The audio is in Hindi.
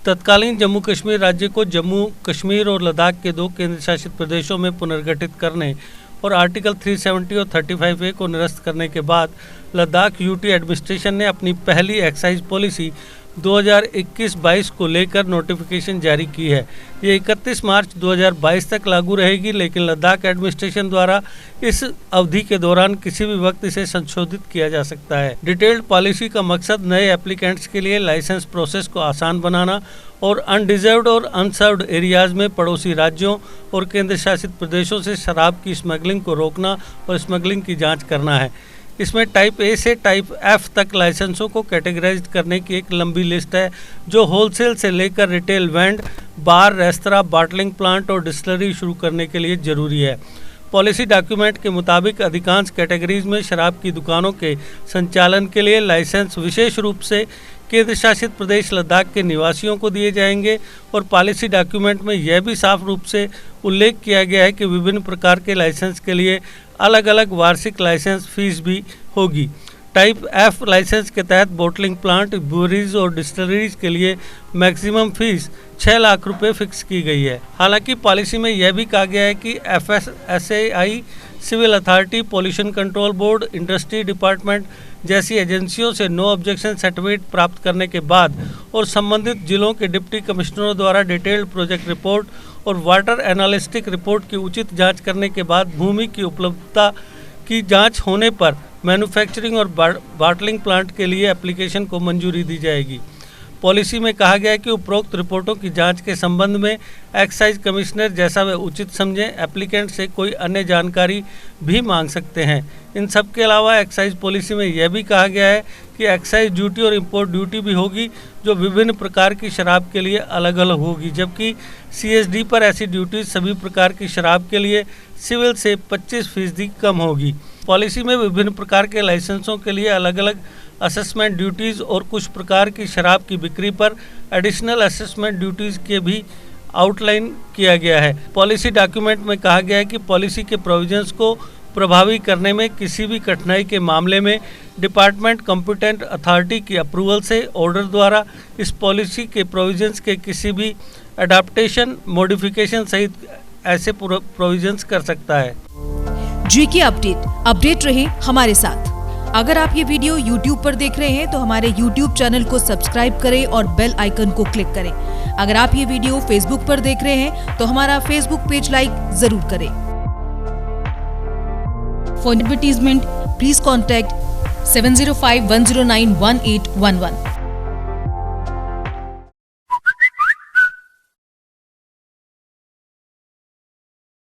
तत्कालीन जम्मू कश्मीर राज्य को जम्मू कश्मीर और लद्दाख के 2 केंद्र शासित प्रदेशों में पुनर्गठित करने और आर्टिकल 370 और 35A को निरस्त करने के बाद लद्दाख यूटी एडमिनिस्ट्रेशन ने अपनी पहली एक्साइज पॉलिसी 2021-22 को लेकर नोटिफिकेशन जारी की है। ये 31 मार्च 2022 तक लागू रहेगी, लेकिन लद्दाख एडमिनिस्ट्रेशन द्वारा इस अवधि के दौरान किसी भी वक्त इसे संशोधित किया जा सकता है। डिटेल्ड पॉलिसी का मकसद नए एप्लीकेंट्स के लिए लाइसेंस प्रोसेस को आसान बनाना और अनडिजर्व्ड और अनसर्व्ड एरियाज में पड़ोसी राज्यों और केंद्र शासित प्रदेशों से शराब की स्मगलिंग को रोकना और स्मगलिंग की जाँच करना है। इसमें टाइप ए से टाइप एफ तक लाइसेंसों को कैटेगराइज करने की एक लंबी लिस्ट है, जो होलसेल से लेकर रिटेल वेंड, बार, रेस्तरां, बॉटलिंग प्लांट और डिस्टिलरी शुरू करने के लिए जरूरी है। पॉलिसी डॉक्यूमेंट के मुताबिक अधिकांश कैटेगरीज में शराब की दुकानों के संचालन के लिए लाइसेंस विशेष रूप से केंद्र शासित प्रदेश लद्दाख के निवासियों को दिए जाएंगे और पॉलिसी डॉक्यूमेंट में यह भी साफ रूप से उल्लेख किया गया है कि विभिन्न प्रकार के लाइसेंस के लिए अलग अलग वार्षिक लाइसेंस फीस भी होगी। टाइप एफ लाइसेंस के तहत बोटलिंग प्लांट, ब्रूअरीज और डिस्टिलरीज के लिए मैक्सिमम फीस 6 लाख रुपए फिक्स की गई है। हालांकि पॉलिसी में यह भी कहा गया है कि FSSAI, civil authority, pollution control board, industry department जैसी एजेंसियों से नो ऑब्जेक्शन सर्टिफिकेट प्राप्त करने के बाद और संबंधित जिलों के डिप्टी कमिश्नरों द्वारा डिटेल्ड प्रोजेक्ट रिपोर्ट और वाटर एनालिस्टिक रिपोर्ट की उचित जांच करने के बाद भूमि की उपलब्धता की जांच होने पर मैन्युफैक्चरिंग और बॉटलिंग प्लांट के लिए एप्लीकेशन को मंजूरी दी जाएगी। पॉलिसी में कहा गया है कि उपरोक्त रिपोर्टों की जांच के संबंध में एक्साइज कमिश्नर जैसा वे उचित समझें एप्लीकेंट से कोई अन्य जानकारी भी मांग सकते हैं। इन सब के अलावा एक्साइज पॉलिसी में यह भी कहा गया है कि एक्साइज ड्यूटी और इंपोर्ट ड्यूटी भी होगी, जो विभिन्न प्रकार की शराब के लिए अलग अलग होगी, जबकि CSD पर ऐसी ड्यूटी सभी प्रकार की शराब के लिए सिविल से 25% कम होगी। पॉलिसी में विभिन्न प्रकार के लाइसेंसों के लिए अलग अलग असेसमेंट ड्यूटीज़ और कुछ प्रकार की शराब की बिक्री पर एडिशनल असेसमेंट ड्यूटीज़ के भी आउटलाइन किया गया है। पॉलिसी डॉक्यूमेंट में कहा गया है कि पॉलिसी के प्रोविजंस को प्रभावी करने में किसी भी कठिनाई के मामले में डिपार्टमेंट कॉम्पिटेंट अथॉरिटी की अप्रूवल से ऑर्डर द्वारा इस पॉलिसी के प्रोविजंस के किसी भी अडाप्टेशन, मॉडिफिकेशन सहित ऐसे प्रोविजंस कर सकता है। GK अपडेट रहे हमारे साथ। अगर आप ये वीडियो YouTube पर देख रहे हैं तो हमारे YouTube चैनल को सब्सक्राइब करें और बेल आइकन को क्लिक करें। अगर आप ये वीडियो Facebook पर देख रहे हैं तो हमारा Facebook पेज लाइक जरूर करें। For advertisement please contact 705-109-1811।